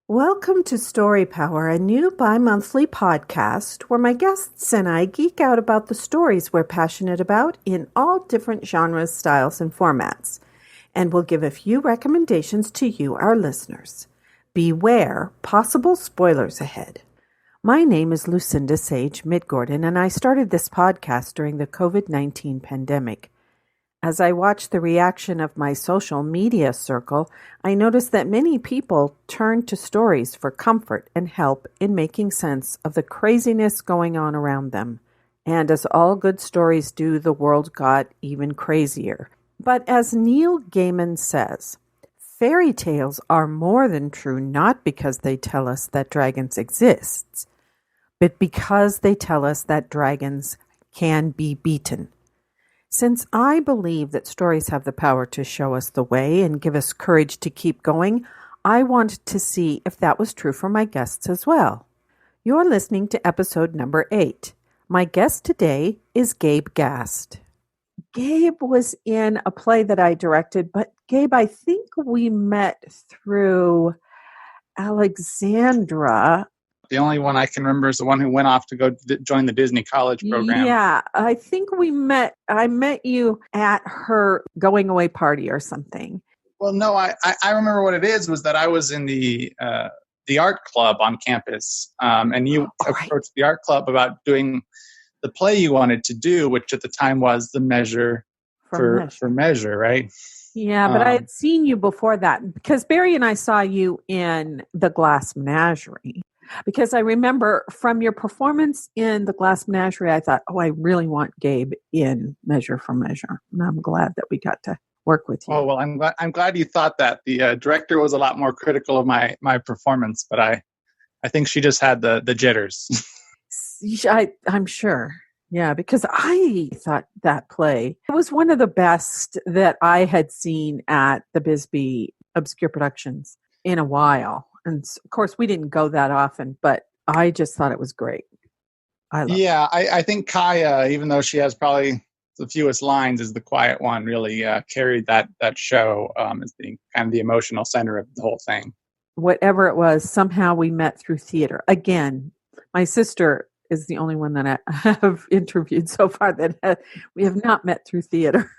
Welcome to Story Power, a new bi-monthly podcast where my guests and I geek out about the stories we're passionate about in all different genres, styles, and formats. And we'll give a few recommendations to you, our listeners. Beware possible spoilers ahead. My name is Lucinda Sage-Midgorden, and I started this podcast during the COVID-19 pandemic. As I watched the reaction of my social media circle, I noticed that many people turned to stories for comfort and help in making sense of the craziness going on around them. And as all good stories do, the world got even crazier. But as Neil Gaiman says, fairy tales are more than true not because they tell us that dragons exist, but because they tell us that dragons can be beaten. Since I believe that stories have the power to show us the way and give us courage to keep going, I wanted to see if that was true for my guests as well. You're listening to episode number 8. My guest today is Gabe Gast. Gabe was in a play that I directed, but Gabe, I think we met through Alexandra. The only one I can remember is the one who went off to go join the Disney college program. Yeah, I think I met you at her going away party or something. Well, no, I remember what it is was that I was in the art club on campus, and you approached the art club about doing the play you wanted to do, which at the time was The Measure for Measure, right? Yeah, but I had seen you before that because Barry and I saw you in The Glass Menagerie. Because I remember from your performance in The Glass Menagerie, I thought, I really want Gabe in Measure for Measure. And I'm glad that we got to work with you. Oh, well, I'm glad you thought that. The director was a lot more critical of my performance, but I think she just had the jitters. I'm sure. Yeah, because I thought that play, it was one of the best that I had seen at the Bisbee Obscure Productions in a while. And of course, we didn't go that often, but I just thought it was great. I think Kaya, even though she has probably the fewest lines, is the quiet one, really carried that show as being kind of the emotional center of the whole thing. Whatever it was, somehow we met through theater. Again, my sister is the only one that I have interviewed so far that we have not met through theater.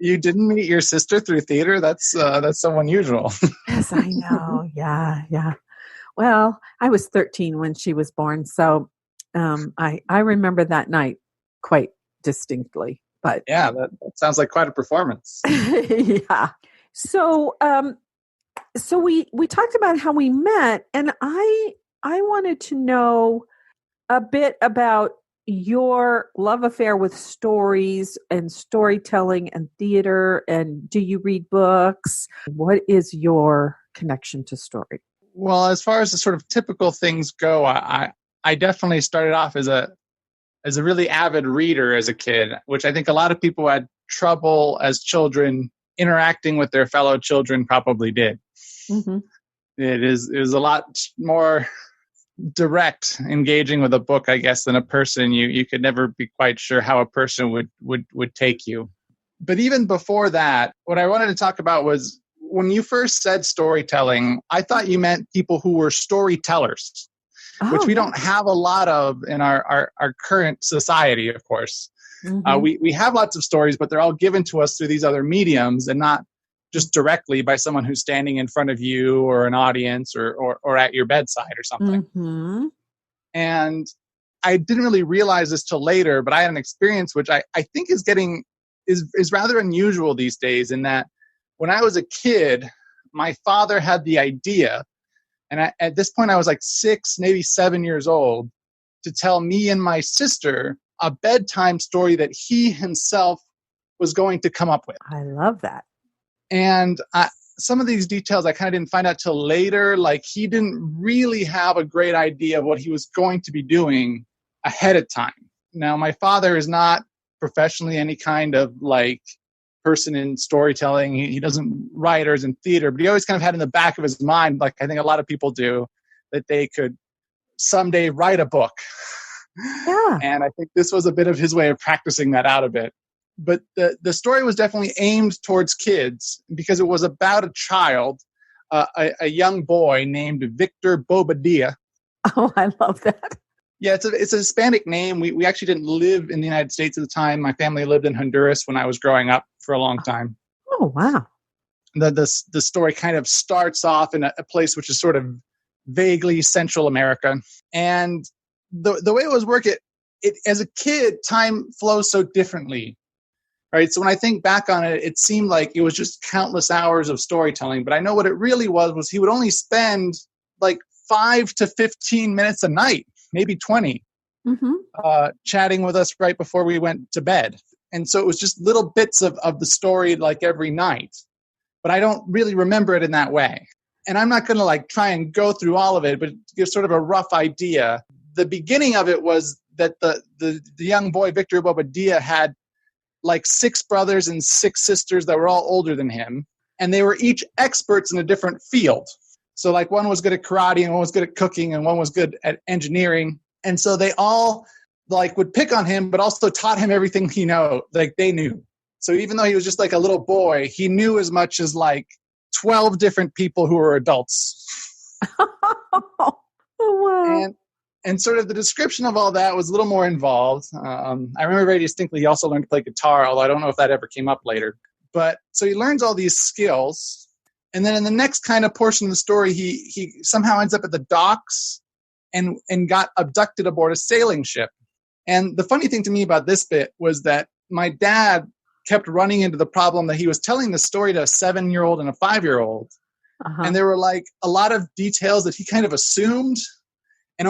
You didn't meet your sister through theater? That's so unusual. Yes, I know. Yeah. Well, I was 13 when she was born, so I remember that night quite distinctly. But yeah, that sounds like quite a performance. Yeah. So we talked about how we met, and I wanted to know a bit about your love affair with stories and storytelling and theater, and do you read books? What is your connection to story? Well, as far as the sort of typical things go, I definitely started off as a really avid reader as a kid, which I think a lot of people had trouble as children interacting with their fellow children probably did. Mm-hmm. It was a lot more direct engaging with a book, I guess, than a person. You could never be quite sure how a person would take you. But even before that, what I wanted to talk about was when you first said storytelling, I thought you meant people who were storytellers, which we don't have a lot of in our current society, of course. Mm-hmm. We have lots of stories, but they're all given to us through these other mediums and not just directly by someone who's standing in front of you or an audience or at your bedside or something. Mm-hmm. And I didn't really realize this till later, but I had an experience which I think is rather unusual these days, in that when I was a kid, my father had the idea, and at this point I was like 6, maybe 7 years old, to tell me and my sister a bedtime story that he himself was going to come up with. I love that. And some of these details I kind of didn't find out till later. Like, he didn't really have a great idea of what he was going to be doing ahead of time. Now, my father is not professionally any kind of like person in storytelling. He doesn't write or is in theater, but he always kind of had in the back of his mind, like I think a lot of people do, that they could someday write a book. Yeah. And I think this was a bit of his way of practicing that out a bit. But the story was definitely aimed towards kids because it was about a child a young boy named Victor Bobadilla. Oh, I love that. Yeah, it's a Hispanic name. We actually didn't live in the United States at the time. My family lived in Honduras when I was growing up for a long time. Oh, wow. The story kind of starts off in a place which is sort of vaguely Central America. And the way it was working, it as a kid, time flows so differently. Right. So when I think back on it, it seemed like it was just countless hours of storytelling. But I know what it really was he would only spend like 5 to 15 minutes a night, maybe 20, chatting with us right before we went to bed. And so it was just little bits of the story like every night. But I don't really remember it in that way. And I'm not going to like try and go through all of it, but to give sort of a rough idea. The beginning of it was that the young boy, Victor Bobadilla, had like 6 brothers and 6 sisters that were all older than him. And they were each experts in a different field. So like one was good at karate and one was good at cooking and one was good at engineering. And so they all like would pick on him, but also taught him everything they knew. So even though he was just like a little boy, he knew as much as like 12 different people who were adults. Oh, wow. And sort of the description of all that was a little more involved. I remember very distinctly he also learned to play guitar, although I don't know if that ever came up later. But so he learns all these skills. And then in the next kind of portion of the story, he somehow ends up at the docks and got abducted aboard a sailing ship. And the funny thing to me about this bit was that my dad kept running into the problem that he was telling the story to a 7-year-old and a 5-year-old. And there were like a lot of details that he kind of assumed and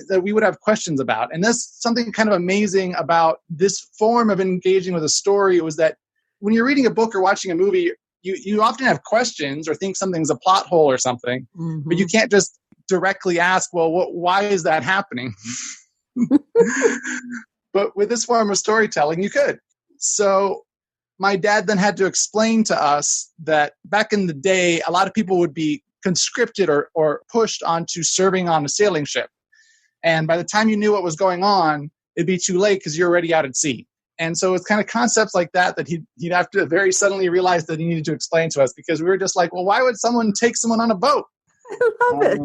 that we would have questions about. And that's something kind of amazing about this form of engaging with a story was that when you're reading a book or watching a movie, you often have questions or think something's a plot hole or something, but you can't just directly ask, well, why is that happening? But with this form of storytelling, you could. So my dad then had to explain to us that back in the day, a lot of people would be conscripted or pushed onto serving on a sailing ship. And by the time you knew what was going on, it'd be too late because you're already out at sea. And so it's kind of concepts like that he'd have to very suddenly realize that he needed to explain to us, because we were just like, well, why would someone take someone on a boat? I love it.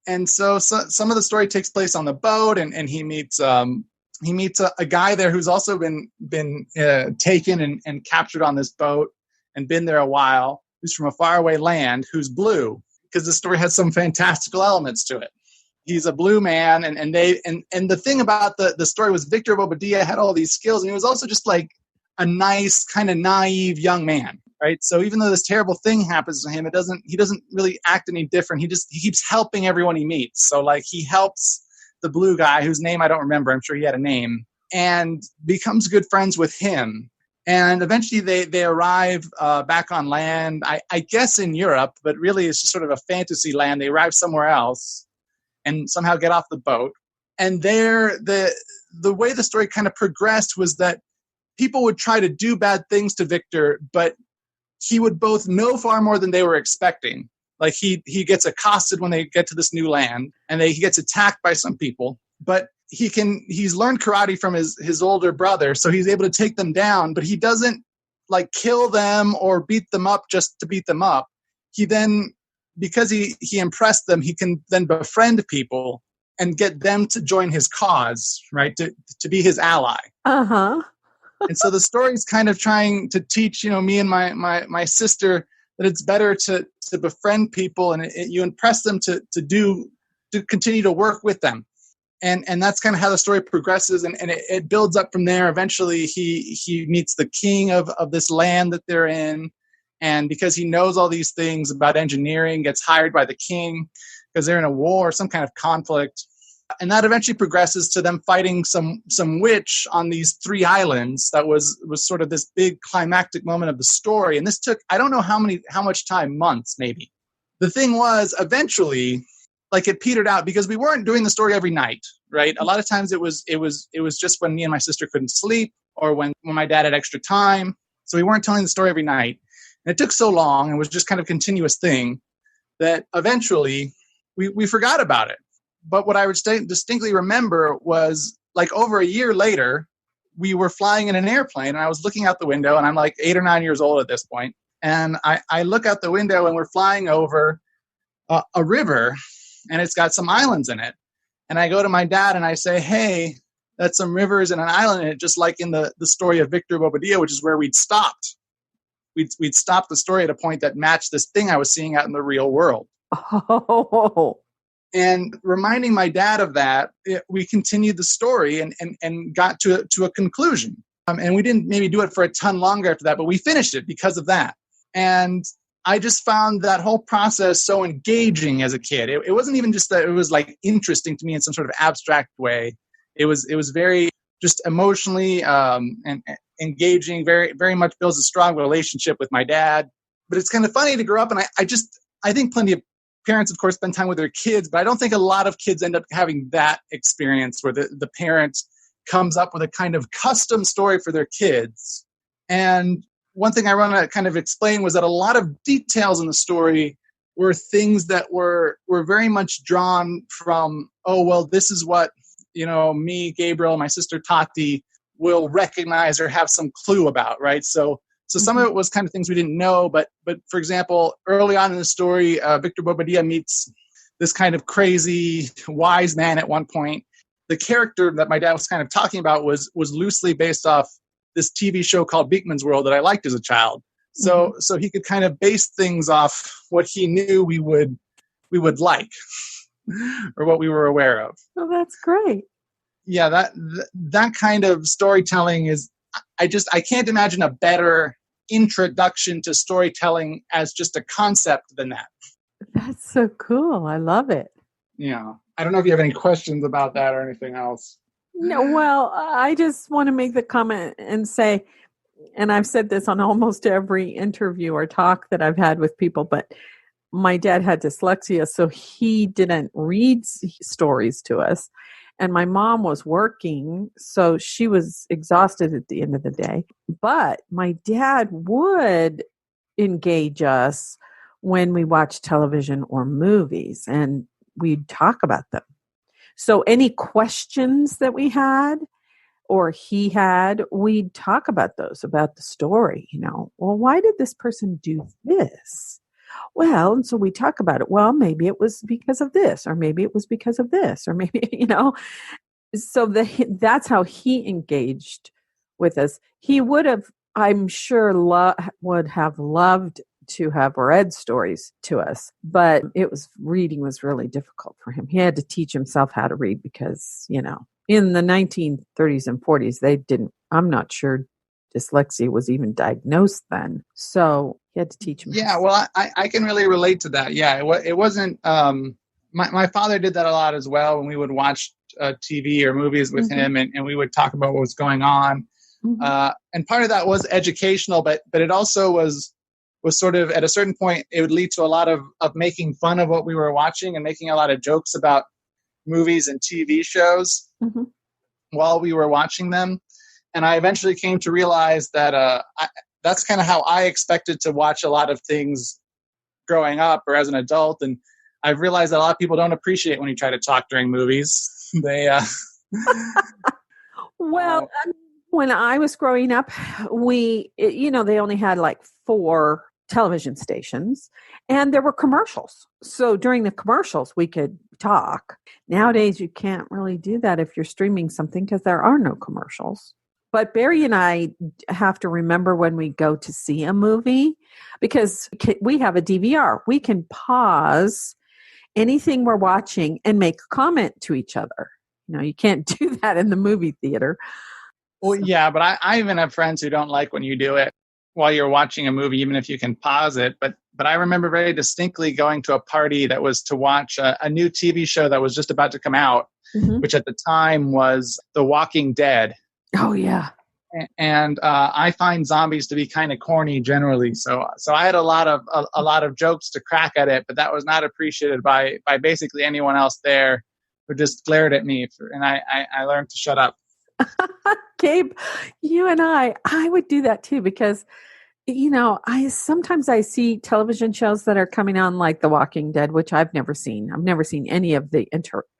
And so some of the story takes place on the boat, and he meets a guy there who's also been taken and captured on this boat and been there a while, who's from a faraway land, who's blue, because the story has some fantastical elements to it. He's a blue man, and the thing about the story was Victor Bobadilla had all these skills, and he was also just like a nice, kind of naive young man, right? So even though this terrible thing happens to him, he doesn't really act any different. He keeps helping everyone he meets. So like he helps the blue guy, whose name I don't remember, I'm sure he had a name, and becomes good friends with him. And eventually they arrive back on land, I guess in Europe, but really it's just sort of a fantasy land. They arrive somewhere else and somehow get off the boat. And there, the way the story kind of progressed was that people would try to do bad things to Victor, but he would both know far more than they were expecting. Like he gets accosted when they get to this new land, and he gets attacked by some people, but he's learned karate from his older brother, so he's able to take them down, but he doesn't like kill them or beat them up just to beat them up. He then, because he impressed them, he can then befriend people and get them to join his cause, right? To be his ally. And so the story's kind of trying to teach, me and my sister that it's better to befriend people, and you impress them to continue to work with them. And that's kind of how the story progresses, and it builds up from there. Eventually he meets the king of this land that they're in. And because he knows all these things about engineering, gets hired by the king because they're in a war, some kind of conflict. And that eventually progresses to them fighting some witch on these 3 islands. That was sort of this big climactic moment of the story. And this took, I don't know how much time, months maybe. The thing was, eventually, like it petered out because we weren't doing the story every night, right? A lot of times it was just when me and my sister couldn't sleep, or when my dad had extra time. So we weren't telling the story every night. And it took so long, and was just kind of a continuous thing, that eventually we forgot about it. But what I would distinctly remember was, like, over a year later, we were flying in an airplane, and I was looking out the window, and I'm like 8 or 9 years old at this point. And I look out the window, and we're flying over a river, and it's got some islands in it. And I go to my dad and I say, hey, that's some rivers and an island in it, just like in the story of Victor Bobadilla, which is where we'd stopped. We'd stopped the story at a point that matched this thing I was seeing out in the real world. Oh. And reminding my dad of that, we continued the story and got to a conclusion. And we didn't maybe do it for a ton longer after that, but we finished it because of that. And I just found that whole process so engaging as a kid. It wasn't even just that it was like interesting to me in some sort of abstract way. It was very just emotionally and engaging, very, very much builds a strong relationship with my dad. But it's kind of funny to grow up, and I think plenty of parents, of course, spend time with their kids, but I don't think a lot of kids end up having that experience where the parent comes up with a kind of custom story for their kids. And one thing I want to kind of explain was that a lot of details in the story were things that were very much drawn from, oh, well, this is what, me, Gabriel, my sister Tati will recognize or have some clue about, right? So some of it was kind of things we didn't know, but for example, early on in the story, Victor Bobadilla meets this kind of crazy wise man at one point. The character that my dad was kind of talking about was loosely based off this TV show called Beekman's World that I liked as a child. So he could kind of base things off what he knew we would like or what we were aware of. Oh, that's great. Yeah, that kind of storytelling is, I can't imagine a better introduction to storytelling as just a concept than that. That's so cool. I love it. Yeah. I don't know if you have any questions about that or anything else. No, well, I just want to make the comment and say, and I've said this on almost every interview or talk that I've had with people, but my dad had dyslexia, so he didn't read stories to us. And my mom was working, so she was exhausted at the end of the day. But my dad would engage us when we watched television or movies, and we'd talk about them. So any questions that we had or he had, we'd talk about those, about the story, Well, why did this person do this? Well, and so we talk about it. Well, maybe it was because of this, or maybe it was because of this, or maybe, So that's how he engaged with us. He would have, I'm sure, would have loved to have read stories to us, but reading was really difficult for him. He had to teach himself how to read because, in the 1930s and 40s, I'm not sure dyslexia was even diagnosed then. So he had to teach himself. Yeah, well, I can really relate to that. Yeah, it wasn't, my father did that a lot as well when we would watch TV or movies with him and we would talk about what was going on. And part of that was educational, but it also was sort of, at a certain point, it would lead to a lot of making fun of what we were watching and making a lot of jokes about movies and TV shows while we were watching them. And I eventually came to realize that that's kind of how I expected to watch a lot of things growing up or as an adult. And I've realized that a lot of people don't appreciate when you try to talk during movies. They well, when I was growing up, they only had like 4 television stations and there were commercials. So during the commercials, we could talk. Nowadays, you can't really do that if you're streaming something because there are no commercials. But Barry and I have to remember when we go to see a movie, because we have a DVR. We can pause anything we're watching and make a comment to each other. You can't do that in the movie theater. Well, yeah, but I even have friends who don't like when you do it while you're watching a movie, even if you can pause it. But I remember very distinctly going to a party that was to watch a new TV show that was just about to come out, which at the time was The Walking Dead. Oh, yeah. And I find zombies to be kind of corny generally. So I had a lot of jokes to crack at it, but that was not appreciated by basically anyone else there, who just glared at me. And I learned to shut up. Gabe, you and I would do that too, because, sometimes I see television shows that are coming on like The Walking Dead, which I've never seen. I've never seen any of the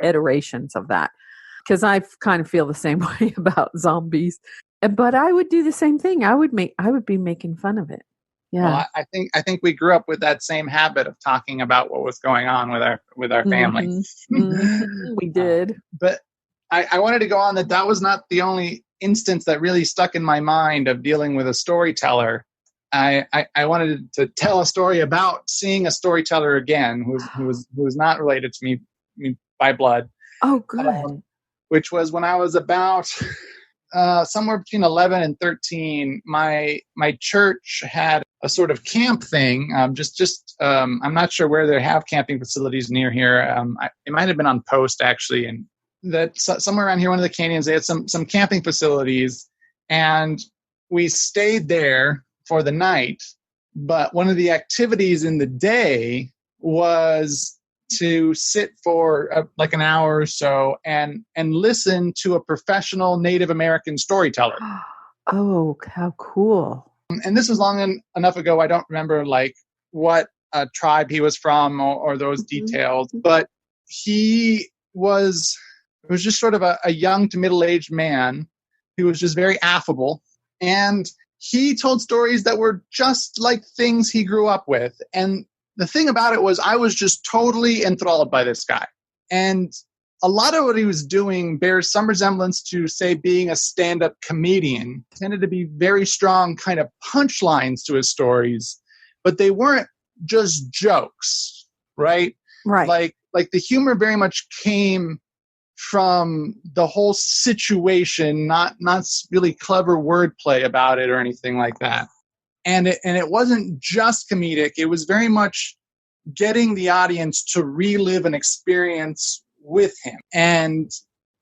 iterations of that, because I kind of feel the same way about zombies. But I would do the same thing. I would be making fun of it. Yeah. Well, I think we grew up with that same habit of talking about what was going on with our family. We did. But I wanted to go on that was not the only instance that really stuck in my mind of dealing with a storyteller. I wanted to tell a story about seeing a storyteller again who was not related to me by blood. Oh, good. Which was when I was about somewhere between 11 and 13. My church had a sort of camp thing. I'm not sure where they have camping facilities near here. It might have been on Post actually, and that somewhere around here, one of the canyons, they had some camping facilities, and we stayed there for the night. But one of the activities in the day was to sit for like an hour or so and listen to a professional Native American storyteller. Oh, how cool. And this was long enough ago. I don't remember like what tribe he was from or those details, but it was just sort of a young to middle-aged man who was just very affable. And he told stories that were just like things he grew up with. And the thing about it was I was just totally enthralled by this guy. And a lot of what he was doing bears some resemblance to, say, being a stand-up comedian. It tended to be very strong kind of punchlines to his stories, but they weren't just jokes, right? Right. Like the humor very much came from the whole situation, not really clever wordplay about it or anything like that. And it wasn't just comedic. It was very much getting the audience to relive an experience with him. And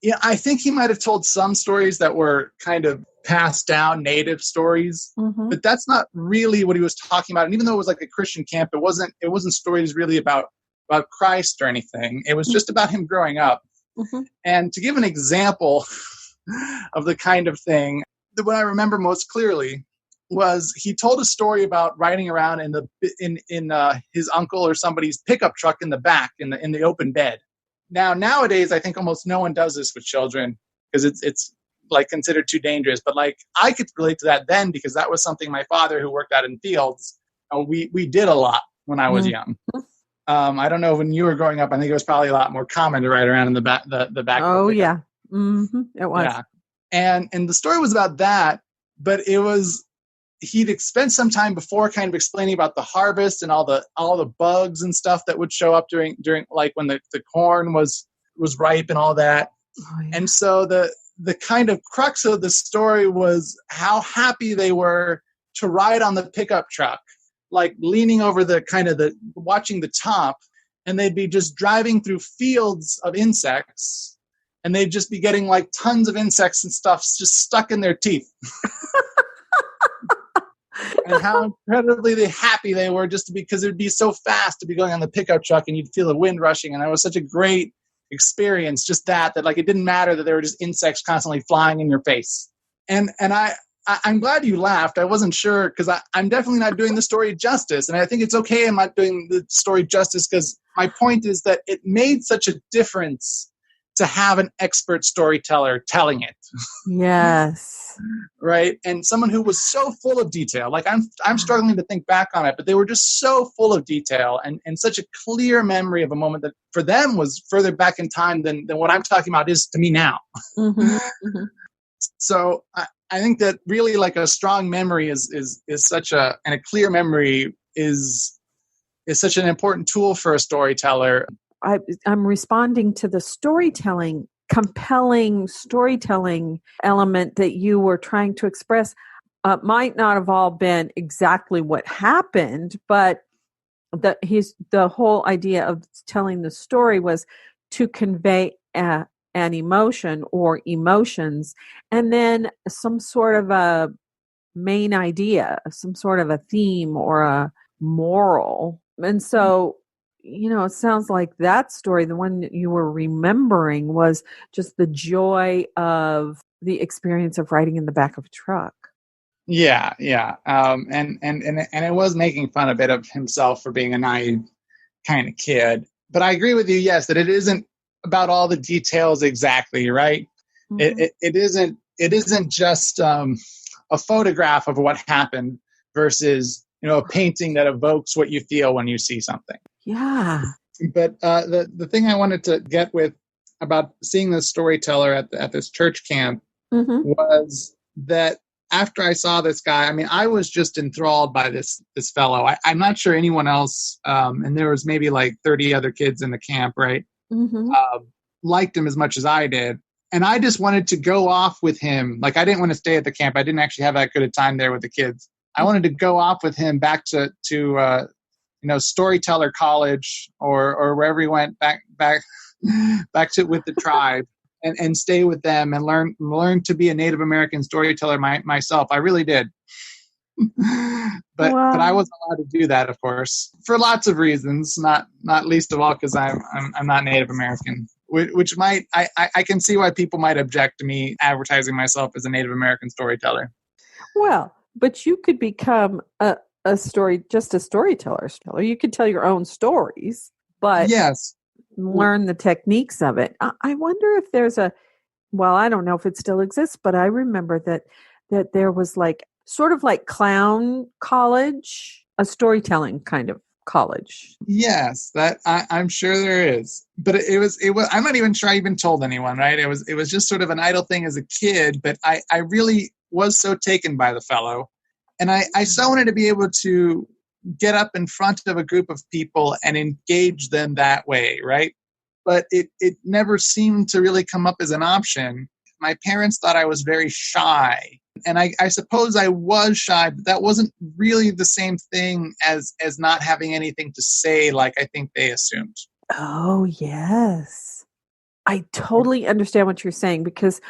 yeah, I think he might have told some stories that were kind of passed down native stories, but that's not really what he was talking about. And even though it was like a Christian camp, it wasn't stories really about Christ or anything. It was just about him growing up. And to give an example of the kind of thing, what I remember most clearly was he told a story about riding around in his uncle or somebody's pickup truck in the back in the open bed. Now nowadays, I think almost no one does this with children because it's like considered too dangerous. But like I could relate to that then because that was something my father, who worked out in fields, we did a lot when I was young. I don't know, when you were growing up, I think it was probably a lot more common to ride around in the back. The back. Oh yeah, it was. Yeah, and the story was about that, but it was. He'd spent some time before kind of explaining about the harvest and all the bugs and stuff that would show up during like when the corn was ripe and all that. Oh, yeah. And so the kind of crux of the story was how happy they were to ride on the pickup truck, like leaning over watching the top, and they'd be just driving through fields of insects, and they'd just be getting like tons of insects and stuff just stuck in their teeth. And how incredibly happy they were because it would be so fast to be going on the pickup truck and you'd feel the wind rushing. And it was such a great experience, just that like it didn't matter that there were just insects constantly flying in your face. And I'm glad you laughed. I wasn't sure because I'm definitely not doing the story justice. And I think it's okay I'm not doing the story justice because my point is that it made such a difference to have an expert storyteller telling it. Yes. Right. And someone who was so full of detail, like I'm struggling to think back on it, but they were just so full of detail and such a clear memory of a moment that for them was further back in time than what I'm talking about is to me now. So I think that really like a strong memory is such and a clear memory is such an important tool for a storyteller. I'm responding to the compelling storytelling element that you were trying to express. Might not have all been exactly what happened, but the whole idea of telling the story was to convey an emotion or emotions, and then some sort of a main idea, some sort of a theme or a moral. And so it sounds like that story, the one that you were remembering, was just the joy of the experience of riding in the back of a truck. Yeah. And it was making fun a bit of himself for being a naive kind of kid. But I agree with you, yes, that it isn't about all the details exactly, right? It isn't just a photograph of what happened versus a painting that evokes what you feel when you see something. Yeah. But the thing I wanted to get with about seeing this storyteller at this church camp was that after I saw this guy, I mean, I was just enthralled by this fellow. I'm not sure anyone else, and there was maybe like 30 other kids in the camp, right? Liked him as much as I did. And I just wanted to go off with him. Like, I didn't want to stay at the camp. I didn't actually have that good a time there with the kids. I wanted to go off with him back to Storyteller College or wherever he went back to with the tribe and stay with them and learn to be a Native American storyteller myself. I really did. But I wasn't allowed to do that, of course, for lots of reasons, not least of all because I'm not Native American, which might I can see why people might object to me advertising myself as a Native American storyteller. Well, but you could become a storyteller. You could tell your own stories, but yes, learn the techniques of it. I wonder if there's I don't know if it still exists, but I remember that there was like sort of like clown college, a storytelling kind of college. Yes, that I'm sure there is. But it was I'm not even sure I even told anyone, right? It was just sort of an idle thing as a kid, but I really was so taken by the fellow. And I so wanted to be able to get up in front of a group of people and engage them that way, right? But it never seemed to really come up as an option. My parents thought I was very shy. And I suppose I was shy, but that wasn't really the same thing as not having anything to say, like I think they assumed. Oh, yes. I totally understand what you're saying because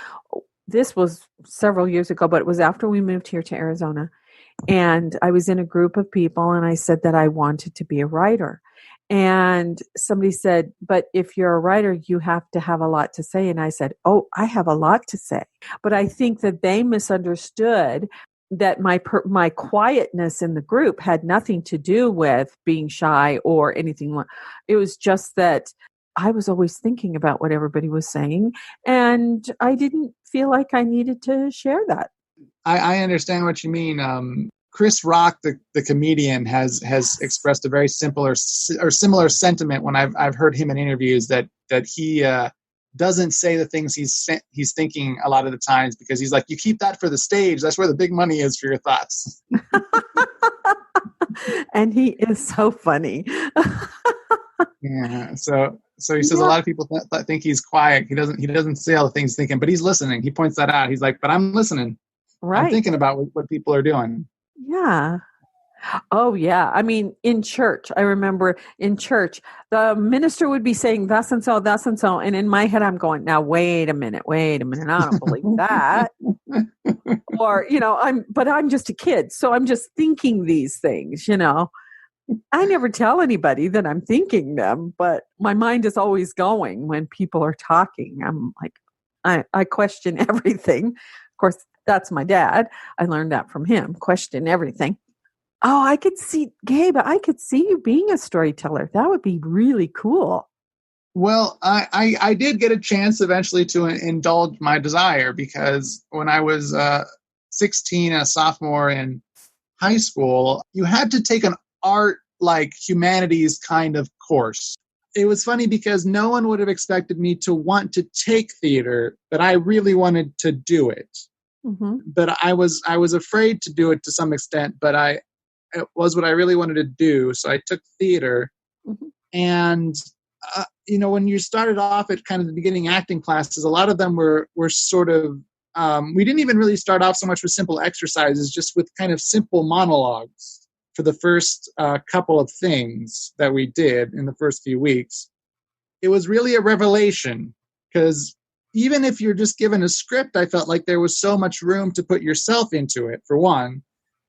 this was several years ago, but it was after we moved here to Arizona. And I was in a group of people and I said that I wanted to be a writer. And somebody said, but if you're a writer, you have to have a lot to say. And I said, oh, I have a lot to say. But I think that they misunderstood that my quietness in the group had nothing to do with being shy or anything. It was just that I was always thinking about what everybody was saying. And I didn't feel like I needed to share that. I understand what you mean. Chris Rock, the comedian, has expressed a very simple or similar sentiment when I've heard him in interviews that he doesn't say the things he's thinking a lot of the times because he's like, you keep that for the stage. That's where the big money is for your thoughts. And he is so funny. Yeah. So he says a lot of people think he's quiet. He doesn't say all the things he's thinking, but he's listening. He points that out. He's like, but I'm listening. Right. I'm thinking about what people are doing. Yeah. Oh, yeah. I mean, in church, I remember in church, the minister would be saying thus and so. And in my head, I'm going, now, wait a minute. I don't believe that. Or, I'm just a kid. So I'm just thinking these things, I never tell anybody that I'm thinking them, but my mind is always going when people are talking. I'm like, I question everything. Of course, that's my dad. I learned that from him. Question everything. Oh, I could see, Gabe, I could see you being a storyteller. That would be really cool. Well, I did get a chance eventually to indulge my desire because when I was 16, a sophomore in high school, you had to take an art like humanities kind of course. It was funny because no one would have expected me to want to take theater, but I really wanted to do it. Mm-hmm. But I was afraid to do it to some extent, but it was what I really wanted to do. So I took theater. Mm-hmm. And, when you started off at kind of the beginning acting classes, a lot of them were sort of, we didn't even really start off so much with simple exercises, just with kind of simple monologues for the first couple of things that we did in the first few weeks. It was really a revelation because even if you're just given a script, I felt like there was so much room to put yourself into it, for one.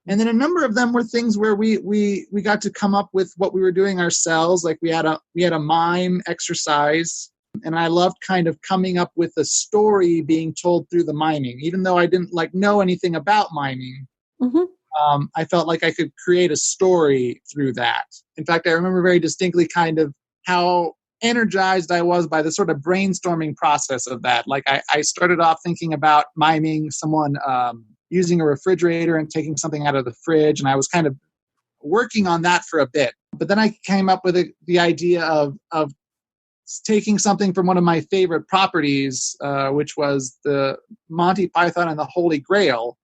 And then a number of them were things where we got to come up with what we were doing ourselves. Like we had a mime exercise, and I loved kind of coming up with a story being told through the miming, even though I didn't know anything about miming. Mm-hmm. I felt like I could create a story through that. In fact, I remember very distinctly kind of how energized I was by the sort of brainstorming process of that. Like I started off thinking about miming someone using a refrigerator and taking something out of the fridge. And I was kind of working on that for a bit. But then I came up with the idea of taking something from one of my favorite properties, which was the Monty Python and the Holy Grail.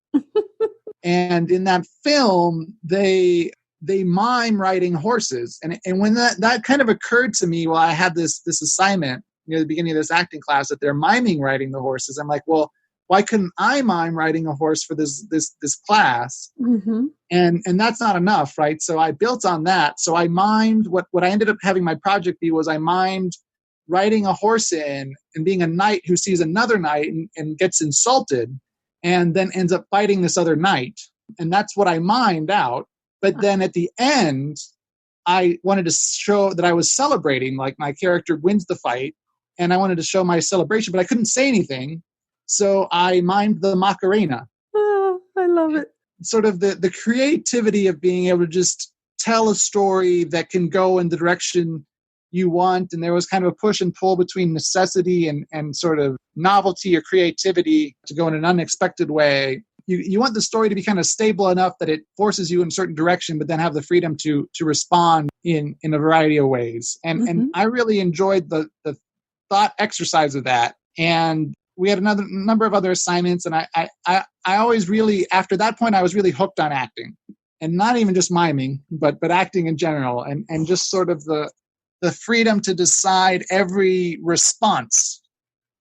And in that film, they mime riding horses. And when that kind of occurred to me while I had this assignment near the beginning of this acting class, that they're miming riding the horses, I'm like, well, why couldn't I mime riding a horse for this class? Mm-hmm. And that's not enough, right? So I built on that. So I mimed what I ended up having my project be was I mimed riding a horse in and being a knight who sees another knight and gets insulted and then ends up fighting this other knight. And that's what I mimed out. But then at the end, I wanted to show that I was celebrating, like my character wins the fight, and I wanted to show my celebration, but I couldn't say anything. So I mimed the Macarena. Oh, I love it. Sort of the creativity of being able to just tell a story that can go in the direction you want. And there was kind of a push and pull between necessity and sort of novelty or creativity to go in an unexpected way. You want the story to be kind of stable enough that it forces you in a certain direction, but then have the freedom to respond in a variety of ways. And I really enjoyed the thought exercise of that. And we had another number of other assignments. And I always really, after that point, I was really hooked on acting, and not even just miming, but acting in general, and just sort of the freedom to decide every response.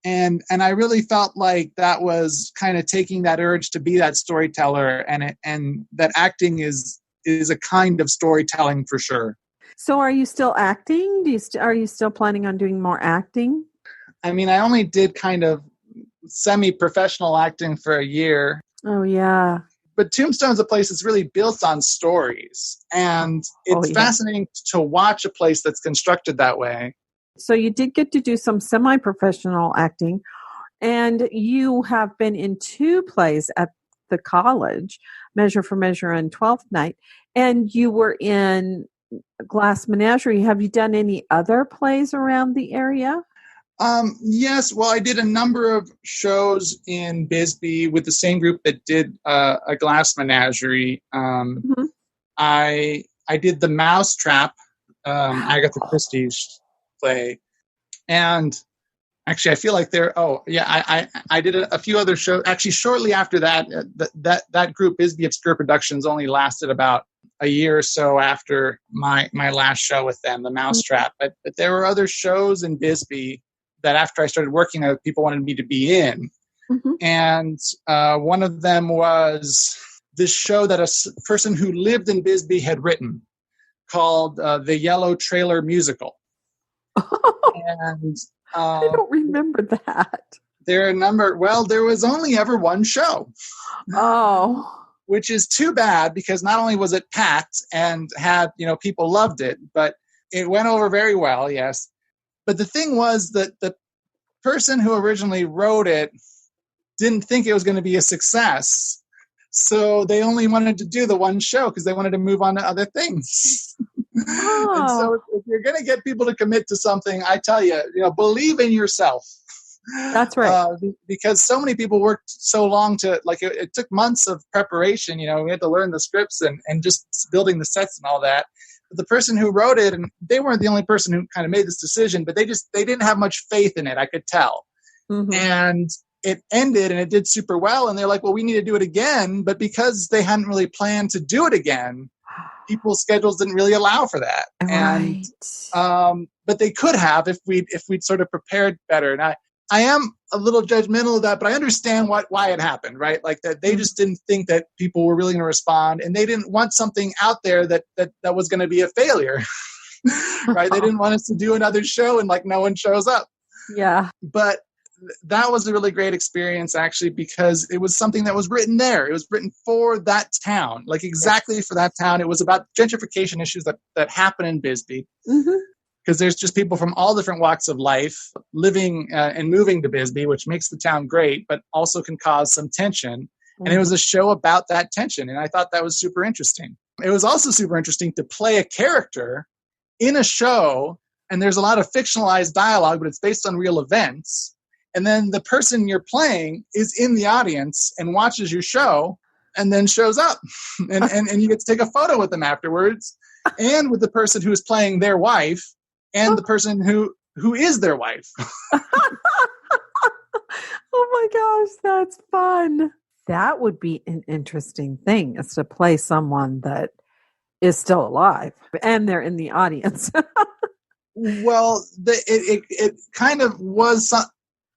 And I really felt like that was kind of taking that urge to be that storyteller, and that acting is a kind of storytelling for sure. So are you still acting? Are you still planning on doing more acting? I mean, I only did kind of semi-professional acting for a year. Oh, yeah. But Tombstone's a place that's really built on stories. And it's fascinating to watch a place that's constructed that way. So you did get to do some semi-professional acting, and you have been in 2 plays at the college, Measure for Measure and 12th Night, and you were in Glass Menagerie. Have you done any other plays around the area? Yes. Well, I did a number of shows in Bisbee with the same group that did a Glass Menagerie. I did The Mousetrap, Agatha Christie's play. And actually, I feel like I did a few other shows. Actually, shortly after that, that group, Bisbee Obscure Productions, only lasted about a year or so after my last show with them, The Mousetrap. But there were other shows in Bisbee that after I started working, people wanted me to be in. Mm-hmm. And one of them was this show that a person who lived in Bisbee had written called The Yellow Trailer Musical. And I don't remember that. There was only ever one show. Oh. Which is too bad, because not only was it packed and had, people loved it, but it went over very well, yes. But the thing was that the person who originally wrote it didn't think it was going to be a success. So they only wanted to do the one show because they wanted to move on to other things. Oh. And so if you're going to get people to commit to something, I tell you, believe in yourself. That's right. Because so many people worked so long it took months of preparation. We had to learn the scripts and just building the sets and all that. But the person who wrote it, and they weren't the only person who kind of made this decision, but they didn't have much faith in it. I could tell. Mm-hmm. And it ended and it did super well. And they're like, well, we need to do it again. But because they hadn't really planned to do it again, people's schedules didn't really allow for that. Right. And, but they could have if we'd sort of prepared better. And I am a little judgmental of that, but I understand why it happened, right? Like that they just didn't think that people were really going to respond, and they didn't want something out there that was going to be a failure, right? They didn't want us to do another show and no one shows up. Yeah. But that was a really great experience, actually, because it was something that was written there. It was written for that town, exactly for that town. It was about gentrification issues that happen in Bisbee. Mm-hmm. Because there's just people from all different walks of life living and moving to Bisbee, which makes the town great, but also can cause some tension. Mm-hmm. And it was a show about that tension. And I thought that was super interesting. It was also super interesting to play a character in a show. And there's a lot of fictionalized dialogue, but it's based on real events. And then the person you're playing is in the audience and watches your show and then shows up and you get to take a photo with them afterwards, and with the person who is playing their wife and the person who is their wife. Oh my gosh, that's fun. That would be an interesting thing, is to play someone that is still alive and they're in the audience. Well, it kind of was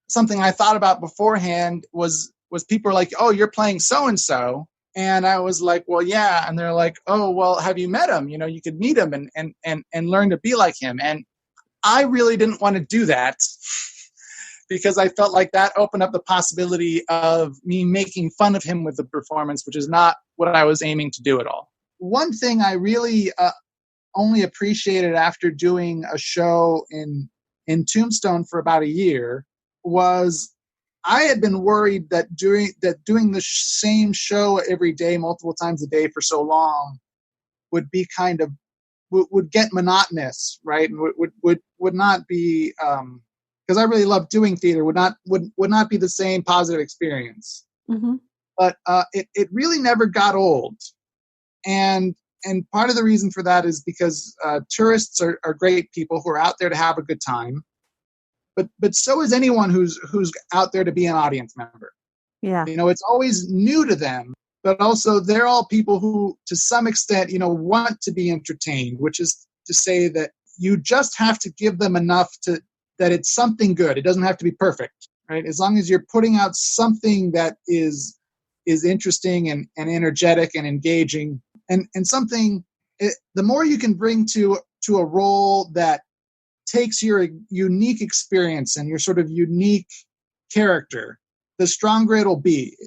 something I thought about beforehand. Was people are like, oh, you're playing so and so, and I was like, well, yeah, and they're like, oh, well, have you met him? You could meet him and learn to be like him. And I really didn't want to do that because I felt like that opened up the possibility of me making fun of him with the performance, which is not what I was aiming to do at all. One thing I really only appreciated after doing a show in Tombstone for about a year was I had been worried that doing the same show every day, multiple times a day for so long would be kind of would get monotonous, right? And would not be because I really love doing theater, would not be the same positive experience. Mm-hmm. But it really never got old. And part of the reason for that is because tourists are great people who are out there to have a good time, but so is anyone who's out there to be an audience member. Yeah, it's always new to them, but also they're all people who, to some extent, want to be entertained, which is to say that you just have to give them enough that it's something good. It doesn't have to be perfect, right? As long as you're putting out something that is interesting and energetic and engaging. And something, the more you can bring to a role that takes your unique experience and your sort of unique character, the stronger it'll be,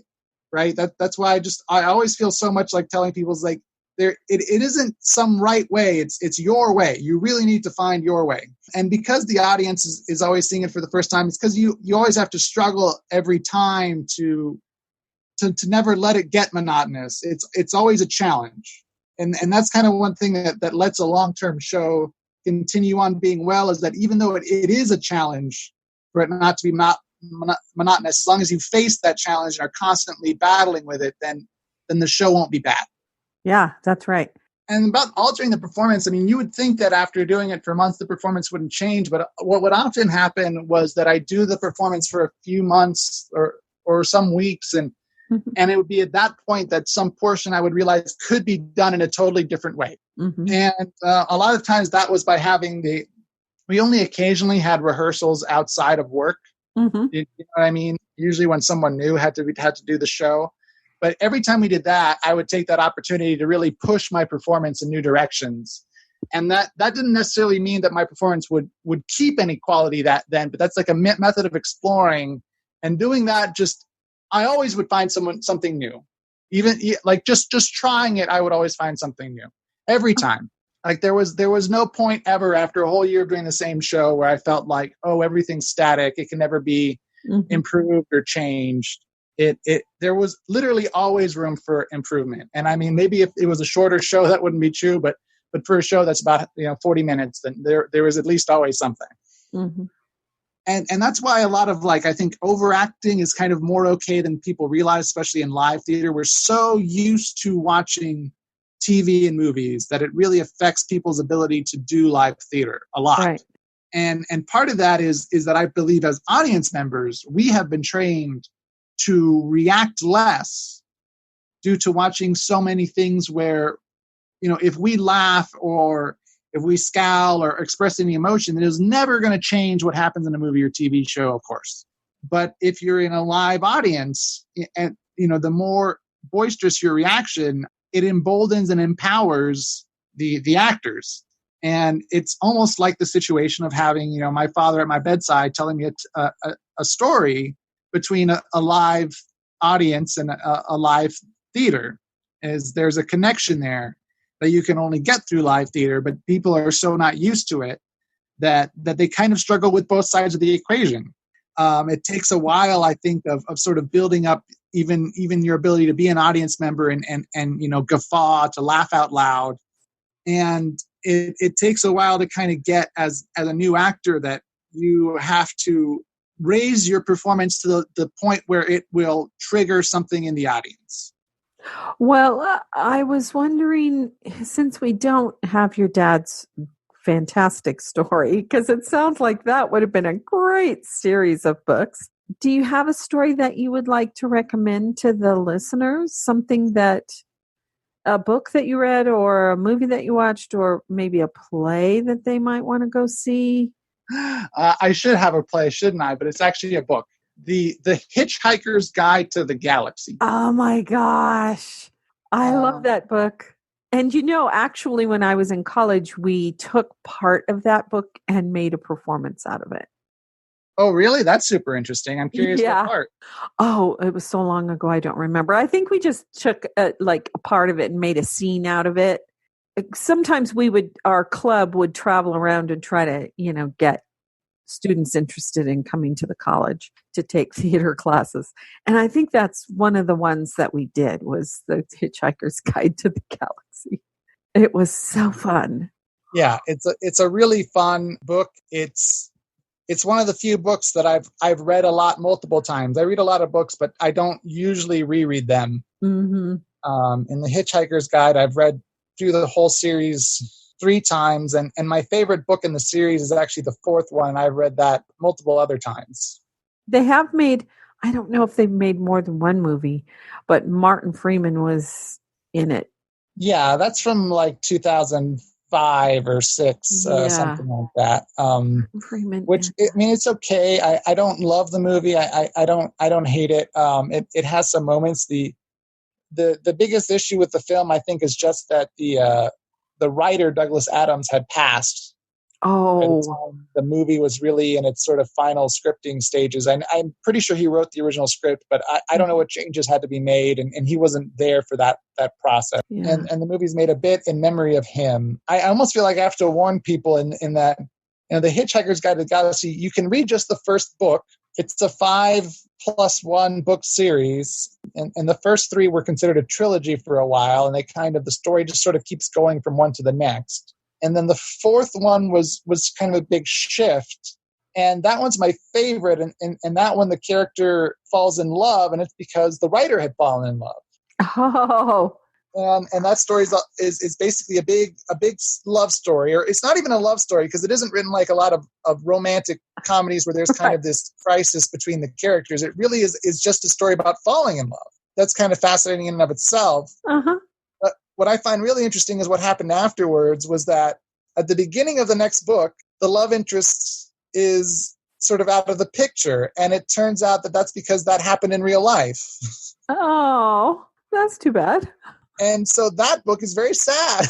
right? That's why I always feel so much like telling people, it's like it isn't some right way. It's your way. You really need to find your way. And because the audience is always seeing it for the first time, it's because you always have to struggle every time to never let it get monotonous. It's always a challenge. And that's kind of one thing that lets a long-term show continue on being well, is that even though it is a challenge for it not to be monotonous, as long as you face that challenge and are constantly battling with it, then the show won't be bad. Yeah, that's right. And about altering the performance, I mean, you would think that after doing it for months, the performance wouldn't change. But what would often happen was that I do the performance for a few months or some weeks, and it would be at that point that some portion I would realize could be done in a totally different way. Mm-hmm. And a lot of times that was by having we only occasionally had rehearsals outside of work. Mm-hmm. You know what I mean? Usually when someone new had to do the show. But every time we did that, I would take that opportunity to really push my performance in new directions. And that didn't necessarily mean that my performance would keep any quality but that's like a method of exploring and doing that. I always would find something new. Even like just trying it, I would always find something new every time. Like there was no point ever after a whole year of doing the same show where I felt like, oh, everything's static. It can never be improved or changed. There was literally always room for improvement. And I mean, maybe if it was a shorter show, that wouldn't be true. But for a show that's about 40 minutes, then there was at least always something. Mm-hmm. And that's why a lot of I think overacting is kind of more okay than people realize, especially in live theater. We're so used to watching TV and movies that it really affects people's ability to do live theater a lot. Right. And part of that is that I believe as audience members, we have been trained to react less due to watching so many things where, if we laugh or if we scowl or express any emotion, it is never going to change what happens in a movie or TV show, of course. But if you're in a live audience, and the more boisterous your reaction, it emboldens and empowers the actors. And it's almost like the situation of having, my father at my bedside telling me a story between a live audience and a live theater. There's a connection there that you can only get through live theater, but people are so not used to it that they kind of struggle with both sides of the equation. It takes a while, I think, of sort of building up even your ability to be an audience member and guffaw, to laugh out loud. And it takes a while to kind of get as a new actor that you have to raise your performance to the point where it will trigger something in the audience. Well, I was wondering, since we don't have your dad's fantastic story, because it sounds like that would have been a great series of books. Do you have a story that you would like to recommend to the listeners? Something that a book that you read or a movie that you watched or maybe a play that they might want to go see? I should have a play, shouldn't I? But it's actually a book. The Hitchhiker's Guide to the Galaxy. Oh my gosh. I love Um, that book. And actually, when I was in college, we took part of that book and made a performance out of it. oh, really? That's super interesting. I'm curious what Yeah. part. Oh, it was so long ago. I don't remember. I think we just took like a part of it and made a scene out of it. Sometimes our club would travel around and try to, get students interested in coming to the college to take theater classes. And I think that's one of the ones that we did was the Hitchhiker's Guide to the Galaxy. It was so fun. Yeah, it's a really fun book. It's one of the few books that I've read a lot multiple times. I read a lot of books, but I don't usually reread them. Mm-hmm. In the Hitchhiker's Guide, I've read through the whole series 3 times, and my favorite book in the series is actually the 4th one. I've read that multiple other times. They have made, I don't know if they've made more than one movie, but Martin Freeman was in it. Yeah, that's from like 2005 or 6, Yeah. something like that. Freeman. Which, I mean, it's okay. I don't love the movie. I don't hate it. It has some moments. The biggest issue with the film, I think, is just that the writer Douglas Adams had passed by the Oh, time the movie was really in its sort of final scripting stages. And I'm pretty sure he wrote the original script, but I don't know what changes had to be made, and he wasn't there for that process. yeah. And the movie's made a bit in memory of him. I almost feel like I have to warn people in that, the Hitchhiker's Guide to the Galaxy, you can read just the first book. It's a 5+1 book series, and the first 3 were considered a trilogy for a while, and the story just sort of keeps going from one to the next. And then the 4th one was kind of a big shift, and that one's my favorite. And that one, the character falls in love, and it's because the writer had fallen in love. Oh, And that story is basically a big love story, or it's not even a love story because it isn't written like a lot of romantic comedies where there's kind of this crisis between the characters. It really is just a story about falling in love. That's kind of fascinating in and of itself. uh-huh. But what I find really interesting is what happened afterwards was that at the beginning of the next book, the love interest is sort of out of the picture. And it turns out that that's because that happened in real life. Oh, that's too bad. And so that book is very sad.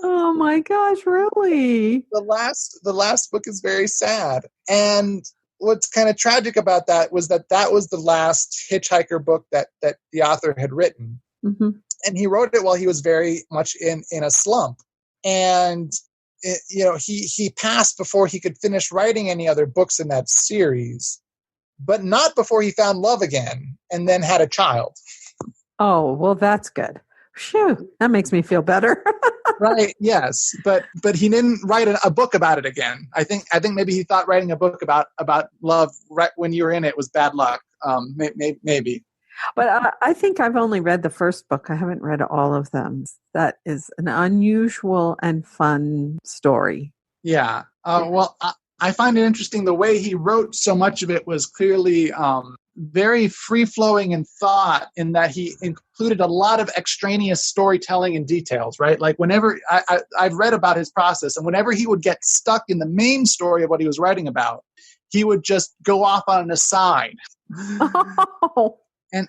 Oh my gosh, really? The last book is very sad. And what's kind of tragic about that was that was the last Hitchhiker book that the author had written. Mm-hmm. And he wrote it while he was very much in a slump. And he passed before he could finish writing any other books in that series, but not before he found love again and then had a child. Oh, well, that's good. Phew, that makes me feel better. Right. Yes. But he didn't write a book about it again. I think maybe he thought writing a book about love right when you were in it was bad luck. Maybe. But I think I've only read the first book. I haven't read all of them. That is an unusual and fun story. Yeah. Well, I find it interesting. The way he wrote so much of it was clearly very free-flowing in thought, in that he included a lot of extraneous storytelling and details, right? Like whenever I've read about his process, and whenever he would get stuck in the main story of what he was writing about, he would just go off on an aside. Oh.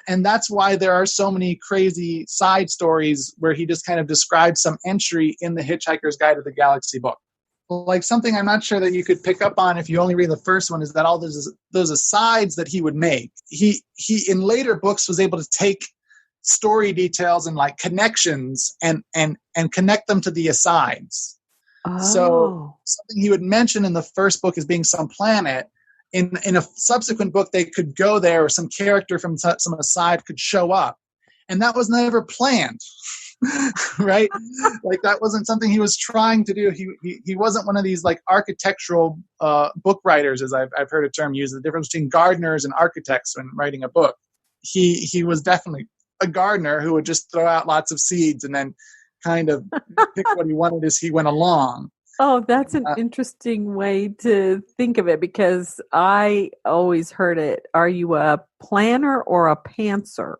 And that's why there are so many crazy side stories where he just kind of describes some entry in the Hitchhiker's Guide to the Galaxy book. Like something I'm not sure that you could pick up on if you only read the first one is that all those asides that he would make. He in later books was able to take story details and like connections and connect them to the asides. Oh. So something he would mention in the first book as being some planet, in a subsequent book they could go there, or some character from some aside could show up, and that was never planned. Right? Like that wasn't something he was trying to do. He wasn't one of these like architectural book writers, as I've heard a term used, the difference between gardeners and architects when writing a book. He was definitely a gardener who would just throw out lots of seeds and then kind of pick what he wanted as he went along. Oh, that's an interesting way to think of it, because I always heard it. Are you a planner or a pantser?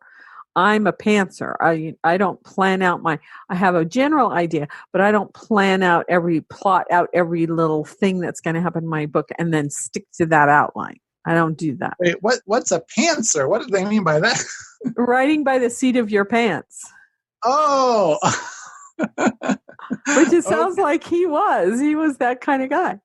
I'm a pantser. I don't plan out I have a general idea, but I don't plot out every little thing that's going to happen in my book and then stick to that outline. I don't do that. Wait, what's a pantser? What do they mean by that? Writing by the seat of your pants. Oh. Which it sounds like he was that kind of guy.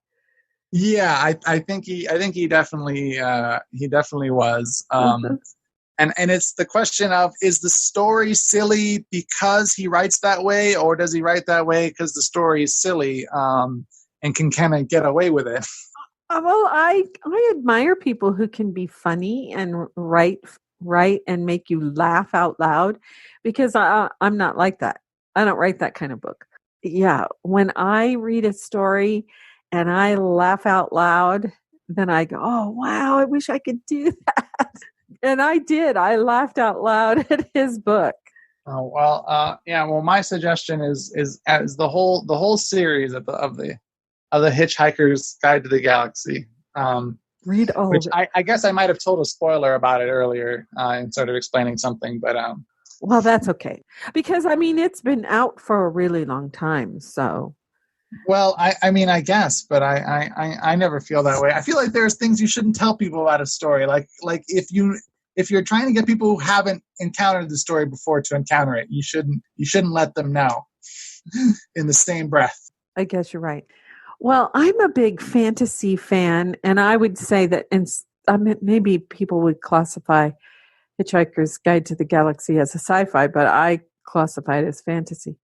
Yeah, I think he definitely was. And it's the question of, is the story silly because he writes that way, or does he write that way because the story is silly and can kind of get away with it? Well, I admire people who can be funny and write and make you laugh out loud, because I'm not like that. I don't write that kind of book. Yeah, when I read a story and I laugh out loud, then I go, oh, wow, I wish I could do that. And I did. I laughed out loud at his book. Oh, well, yeah. Well, my suggestion is the whole series of the Hitchhiker's Guide to the Galaxy. Read all which of it. I guess I might have told a spoiler about it earlier in sort of explaining something, but well, that's okay, because I mean it's been out for a really long time. So, well, I mean, I guess, but I never feel that way. I feel like there's things you shouldn't tell people about a story, like if you're trying to get people who haven't encountered the story before to encounter it, you shouldn't let them know in the same breath. I guess you're right. Well, I'm a big fantasy fan, and I would say that, maybe people would classify Hitchhiker's Guide to the Galaxy as a sci-fi, but I classify it as fantasy.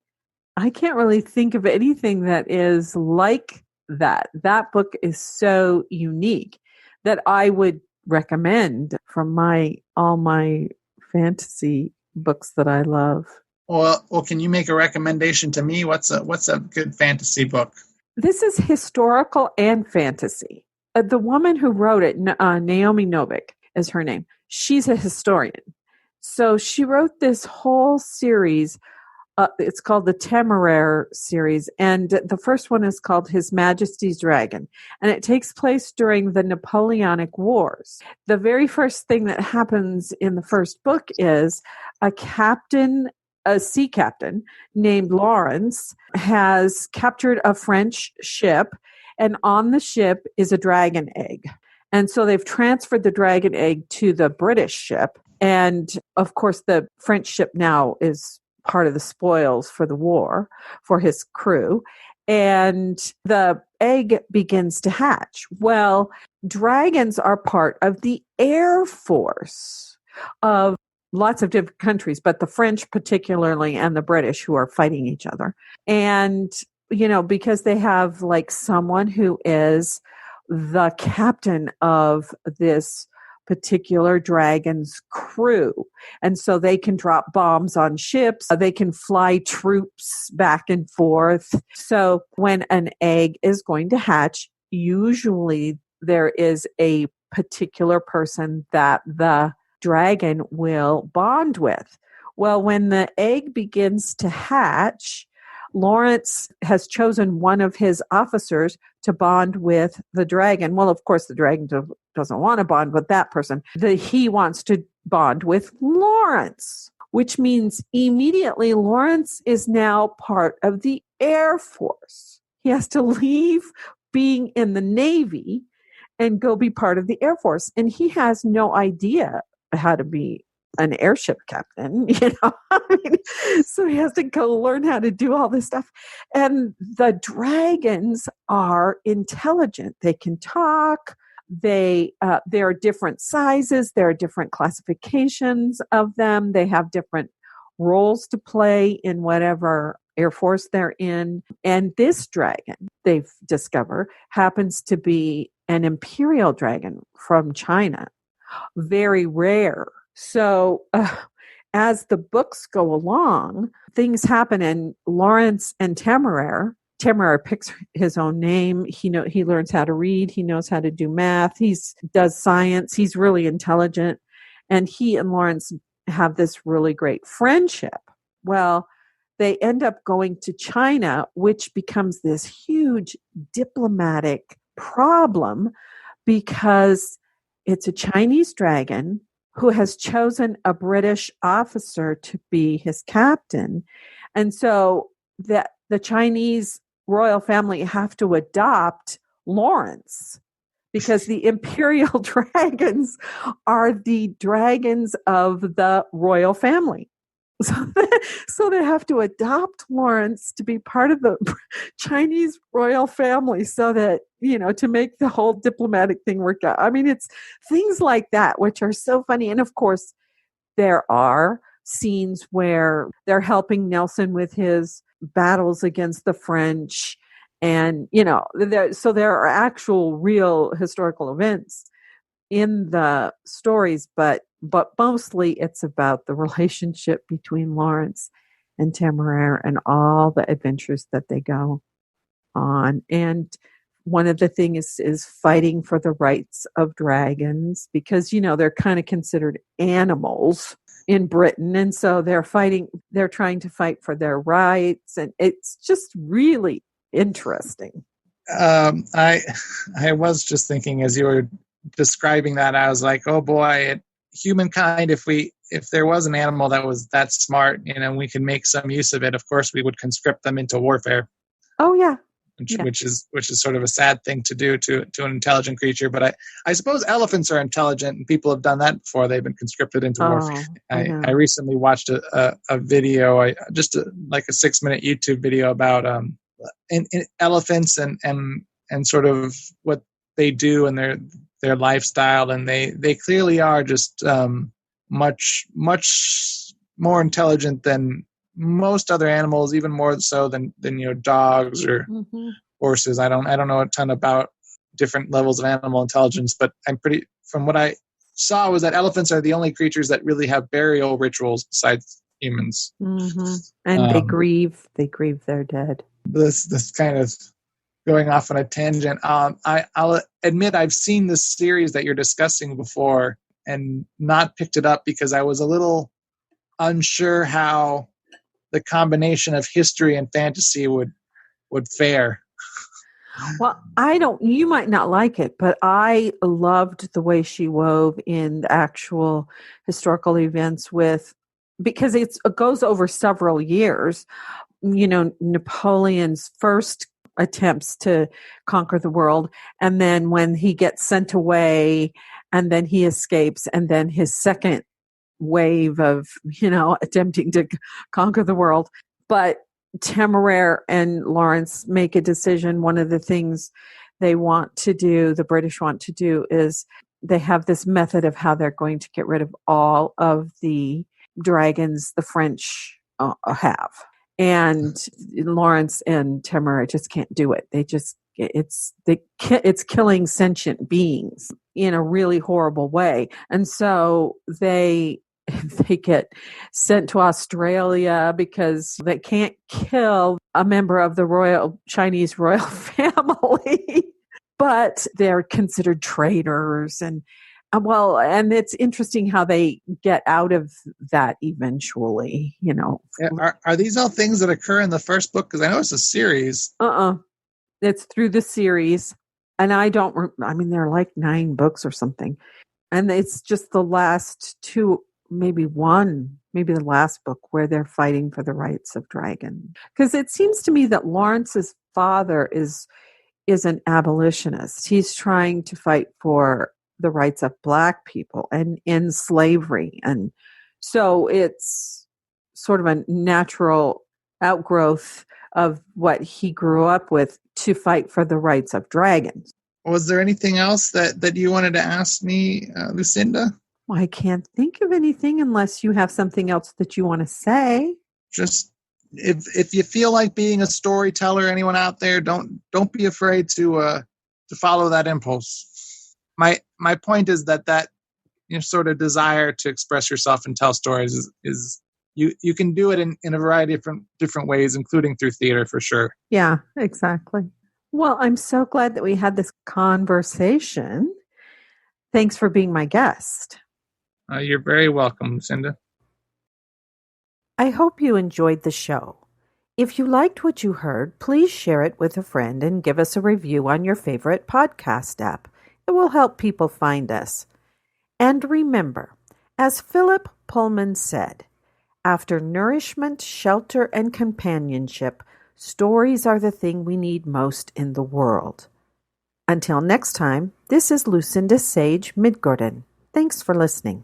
I can't really think of anything that is like that. That book is so unique that I would recommend from all my fantasy books that I love. Well, can you make a recommendation to me? What's a good fantasy book? This is historical and fantasy. The woman who wrote it, Naomi Novik is her name. She's a historian. So she wrote this whole series. It's called the Temeraire series. And the first one is called His Majesty's Dragon. And it takes place during the Napoleonic Wars. The very first thing that happens in the first book is a sea captain named Lawrence has captured a French ship, and on the ship is a dragon egg. And so they've transferred the dragon egg to the British ship. And of course, the French ship now is part of the spoils for the war for his crew. And the egg begins to hatch. Well, dragons are part of the Air Force of lots of different countries, but the French particularly and the British, who are fighting each other. And, because they have like someone who is the captain of this particular dragon's crew. And so they can drop bombs on ships. They can fly troops back and forth. So when an egg is going to hatch, usually there is a particular person that the dragon will bond with. Well, when the egg begins to hatch, Lawrence has chosen one of his officers to bond with the dragon. Well, of course, the dragon doesn't want to bond with that person. He wants to bond with Lawrence, which means immediately Lawrence is now part of the Air Force. He has to leave being in the Navy and go be part of the Air Force. And he has no idea how to be an airship captain, so he has to go learn how to do all this stuff. And the dragons are intelligent. They can talk. There are different sizes. There are different classifications of them. They have different roles to play in whatever Air Force they're in. And this dragon, they've discovered, happens to be an imperial dragon from China. Very rare. So as the books go along, things happen, and Lawrence and Temeraire picks his own name. He learns how to read. He knows how to do math. He does science. He's really intelligent. And he and Lawrence have this really great friendship. Well, they end up going to China, which becomes this huge diplomatic problem because it's a Chinese dragon who has chosen a British officer to be his captain. And so the Chinese royal family have to adopt Lawrence because the imperial dragons are the dragons of the royal family. So they have to adopt Lawrence to be part of the Chinese royal family so that, to make the whole diplomatic thing work out. I mean, it's things like that, which are so funny. And of course, there are scenes where they're helping Nelson with his battles against the French. And, so there are actual real historical events in the stories, but mostly it's about the relationship between Lawrence and Temeraire and all the adventures that they go on. And one of the things is fighting for the rights of dragons because, they're kind of considered animals in Britain. And so they're trying to fight for their rights. And it's just really interesting. I was just thinking as you were describing that, I was like, oh boy, humankind, if there was an animal that was that smart, we could make some use of it, of course we would conscript them into warfare. Oh yeah. Which is sort of a sad thing to do to an intelligent creature. But I suppose elephants are intelligent, and people have done that before. They've been conscripted into warfare. I recently watched a video, like a 6-minute YouTube video about in elephants and sort of what they do and their lifestyle, and they clearly are just much more intelligent than most other animals, even more so than dogs or horses. I don't know a ton about different levels of animal intelligence, but from what I saw was that elephants are the only creatures that really have burial rituals besides humans. And they grieve their dead. This kind of going off on a tangent. I'll admit I've seen this series that you're discussing before and not picked it up because I was a little unsure how the combination of history and fantasy would fare. Well, you might not like it, but I loved the way she wove in the actual historical events because it goes over several years. Napoleon's first attempts to conquer the world, and then when he gets sent away, and then he escapes, and then his second wave of, attempting to conquer the world. But Temeraire and Lawrence make a decision. One of the things the British want to do is they have this method of how they're going to get rid of all of the dragons the French have. And Lawrence and Temeraire just can't do it. It's killing sentient beings in a really horrible way. And so they get sent to Australia because they can't kill a member of the Chinese royal family, but they're considered traitors. And it's interesting how they get out of that eventually, Are these all things that occur in the first book? Because I know it's a series. It's through the series. And there are like 9 books or something. And it's just the last 2, maybe the last book where they're fighting for the rights of dragon. Because it seems to me that Lawrence's father is an abolitionist. He's trying to fight for the rights of Black people and in slavery. And so it's sort of a natural outgrowth of what he grew up with to fight for the rights of dragons. Was there anything else that you wanted to ask me, Lucinda? Well, I can't think of anything unless you have something else that you want to say. Just if you feel like being a storyteller, anyone out there, don't be afraid to follow that impulse. My point is that sort of desire to express yourself and tell stories is you can do it in a variety of different ways, including through theater for sure. Yeah, exactly. Well, I'm so glad that we had this conversation. Thanks for being my guest. You're very welcome, Lucinda. I hope you enjoyed the show. If you liked what you heard, please share it with a friend and give us a review on your favorite podcast app. It will help people find us. And remember, as Philip Pullman said, after nourishment, shelter, and companionship, stories are the thing we need most in the world. Until next time, this is Lucinda Sage-Midgorden. Thanks for listening.